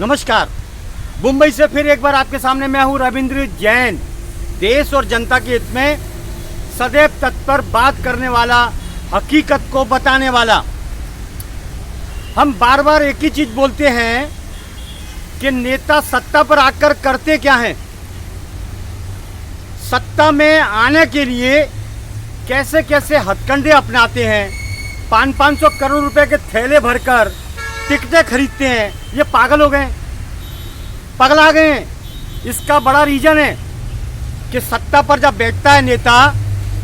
नमस्कार। मुंबई से फिर एक बार आपके सामने मैं हूं रविंद्र जैन। देश और जनता के हित में सदैव तत्पर बात करने वाला, हकीकत को बताने वाला। हम बार बार एक ही चीज बोलते हैं कि नेता सत्ता पर आकर करते क्या हैं। सत्ता में आने के लिए कैसे कैसे हथकंडे अपनाते हैं। 500 करोड़ रुपए के थैले भरकर टिकटें खरीदते हैं। ये पागल हो गए, पगला गए हैं। इसका बड़ा रीजन है कि सत्ता पर जब बैठता है नेता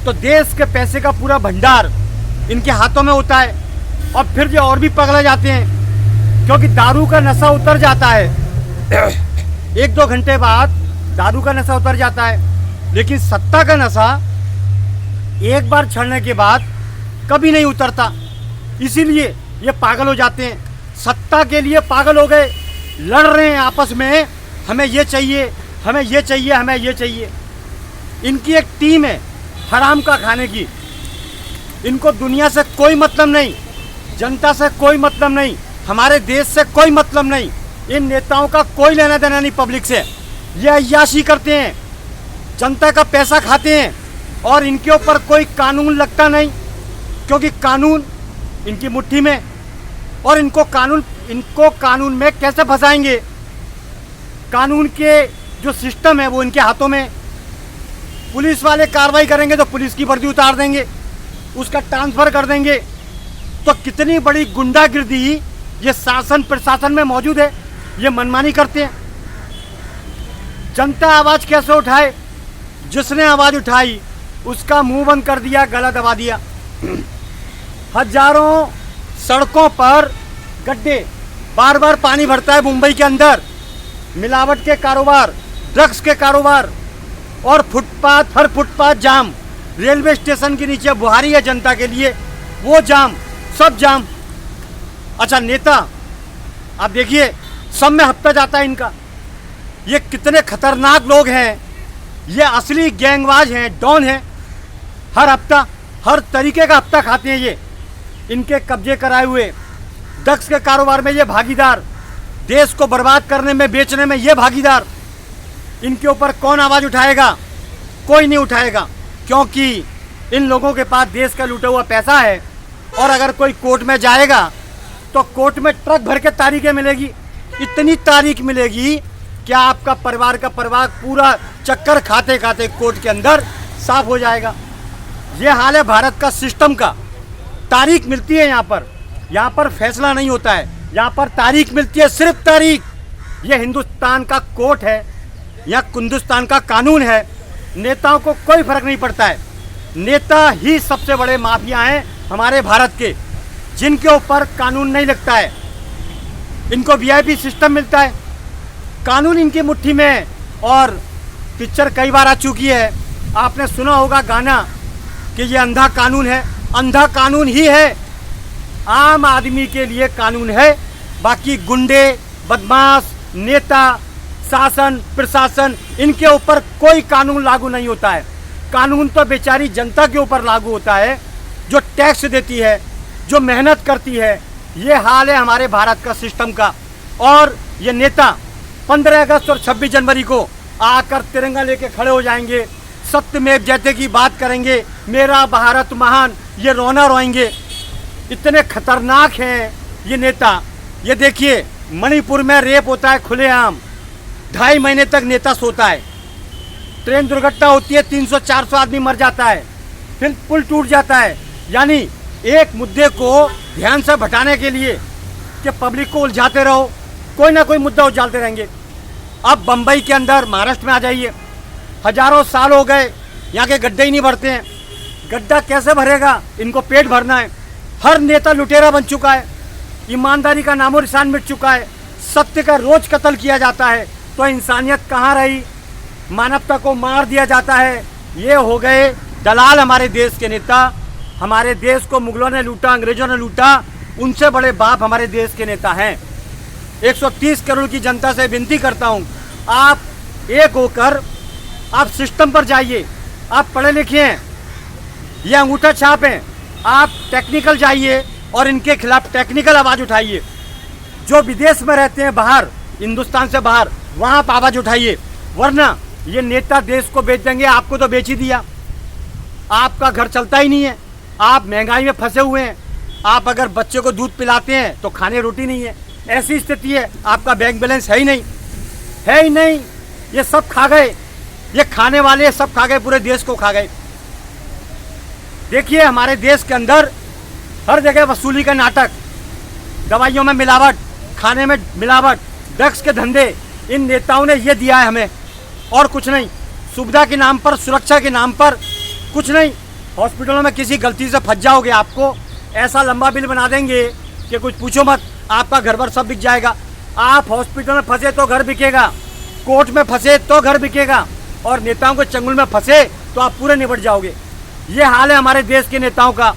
तो देश के पैसे का पूरा भंडार इनके हाथों में होता है और फिर ये और भी पगला जाते हैं क्योंकि दारू का नशा उतर जाता है। 1-2 घंटे बाद दारू का नशा उतर जाता है, लेकिन सत्ता का नशा एक बार चढ़ने के बाद कभी नहीं उतरता। इसीलिए ये पागल हो जाते हैं, सत्ता के लिए पागल हो गए, लड़ रहे हैं आपस में। हमें ये चाहिए, हमें ये चाहिए, हमें ये चाहिए। इनकी एक टीम है हराम का खाने की। इनको दुनिया से कोई मतलब नहीं, जनता से कोई मतलब नहीं, हमारे देश से कोई मतलब नहीं। इन नेताओं का कोई लेना देना नहीं पब्लिक से। ये अय्याशी करते हैं, जनता का पैसा खाते हैं और इनके ऊपर कोई कानून लगता नहीं क्योंकि कानून इनकी मुट्ठी में। और इनको कानून में कैसे फंसाएंगे। कानून के जो सिस्टम है वो इनके हाथों में। पुलिस वाले कार्रवाई करेंगे तो पुलिस की वर्दी उतार देंगे, उसका ट्रांसफर कर देंगे। तो कितनी बड़ी गुंडागिर्दी ये शासन प्रशासन में मौजूद है। ये मनमानी करते हैं। जनता आवाज कैसे उठाए? जिसने आवाज उठाई उसका मुंह बंद कर दिया, गला दबा दिया। हजारों सड़कों पर गड्ढे, बार बार पानी भरता है मुंबई के अंदर। मिलावट के कारोबार, ड्रग्स के कारोबार और फुटपाथ, हर फुटपाथ जाम। रेलवे स्टेशन के नीचे बुहारी है जनता के लिए, वो जाम, सब जाम। अच्छा, नेता आप देखिए सब में हफ्ता जाता है इनका। ये कितने खतरनाक लोग हैं। ये असली गैंगवाज हैं, डॉन हैं। हर हफ्ता हर तरीके का हफ्ता खाते हैं ये। इनके कब्जे कराए हुए ड्रग्स के कारोबार में ये भागीदार, देश को बर्बाद करने में, बेचने में ये भागीदार। इनके ऊपर कौन आवाज़ उठाएगा? कोई नहीं उठाएगा क्योंकि इन लोगों के पास देश का लूटा हुआ पैसा है। और अगर कोई कोर्ट में जाएगा तो कोर्ट में ट्रक भर के तारीखें मिलेगी। इतनी तारीख मिलेगी कि आपका परिवार का परिवार पूरा चक्कर खाते खाते कोर्ट के अंदर साफ हो जाएगा। ये हाल है भारत का सिस्टम का। तारीख मिलती है यहाँ पर फैसला नहीं होता है। यहाँ पर तारीख मिलती है, सिर्फ तारीख। ये हिंदुस्तान का कोर्ट है, यहाँ हिंदुस्तान का कानून है। नेताओं को कोई फर्क नहीं पड़ता है। नेता ही सबसे बड़े माफिया हैं हमारे भारत के, जिनके ऊपर कानून नहीं लगता है। इनको वीआईपी सिस्टम मिलता है, कानून इनकी मुट्ठी में है। और पिक्चर कई बार आ चुकी है, आपने सुना होगा गाना कि ये अंधा कानून है। अंधा कानून ही है, आम आदमी के लिए कानून है। बाकी गुंडे, बदमाश, नेता, शासन प्रशासन, इनके ऊपर कोई कानून लागू नहीं होता है। कानून तो बेचारी जनता के ऊपर लागू होता है, जो टैक्स देती है, जो मेहनत करती है। ये हाल है हमारे भारत का सिस्टम का। और ये नेता 15 अगस्त और 26 जनवरी को आकर तिरंगा लेके खड़े हो जाएंगे, सत्यमेव जयते की बात करेंगे, मेरा भारत महान, ये रोना रोएंगे। इतने खतरनाक हैं ये नेता। ये देखिए मणिपुर में रेप होता है खुलेआम, 2.5 महीने तक नेता सोता है। ट्रेन दुर्घटना होती है, 300-400 आदमी मर जाता है, फिर पुल टूट जाता है। यानी एक मुद्दे को ध्यान से भटाने के लिए कि पब्लिक को उलझाते रहो, कोई ना कोई मुद्दा उछालते रहेंगे। अब बम्बई के अंदर, महाराष्ट्र में आ जाइए, हजारों साल हो गए यहाँ के गड्ढे ही नहीं भरते हैं। गड्ढा कैसे भरेगा? इनको पेट भरना है। हर नेता लुटेरा बन चुका है, ईमानदारी का नामो निशान मिट चुका है, सत्य का रोज कत्ल किया जाता है। तो इंसानियत कहाँ रही? मानवता को मार दिया जाता है। ये हो गए दलाल हमारे देश के नेता। हमारे देश को मुगलों ने लूटा, अंग्रेजों ने लूटा, उनसे बड़े बाप हमारे देश के नेता हैं। 130 करोड़ की जनता से विनती करता हूँ, आप एक होकर आप सिस्टम पर जाइए। आप पढ़े लिखे हैं, ये अंगूठा छाप हैं, आप टेक्निकल जाइए और इनके खिलाफ टेक्निकल आवाज़ उठाइए। जो विदेश में रहते हैं, बाहर हिंदुस्तान से बाहर, वहाँ आप आवाज़ उठाइए, वरना ये नेता देश को बेच देंगे। आपको तो बेच ही दिया, आपका घर चलता ही नहीं है, आप महंगाई में फंसे हुए हैं। आप अगर बच्चे को दूध पिलाते हैं तो खाने रोटी नहीं है, ऐसी स्थिति है। आपका बैंक बैलेंस है ही नहीं, है ही नहीं। ये सब खा गए, ये खाने वाले सब खा गए, पूरे देश को खा गए। देखिए हमारे देश के अंदर हर जगह वसूली का नाटक, दवाइयों में मिलावट, खाने में मिलावट, ड्रग्स के धंधे। इन नेताओं ने ये दिया है हमें, और कुछ नहीं। सुविधा के नाम पर, सुरक्षा के नाम पर कुछ नहीं। हॉस्पिटलों में किसी गलती से फंस जाओगे, आपको ऐसा लंबा बिल बना देंगे कि कुछ पूछो मत, आपका घर भर सब बिक जाएगा। आप हॉस्पिटल में फंसे तो घर बिकेगा, कोर्ट में फंसे तो घर बिकेगा, और नेताओं के चंगुल में फंसे तो आप पूरे निपट जाओगे। ये हाल है हमारे देश के नेताओं का।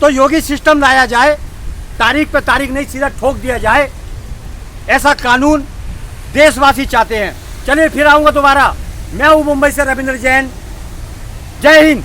तो योगी सिस्टम लाया जाए, तारीख पे तारीख नहीं, सीधा ठोक दिया जाए। ऐसा कानून देशवासी चाहते हैं। चलिए फिर आऊँगा दोबारा। मैं हूँ मुंबई से रविंद्र जैन। जय हिंद।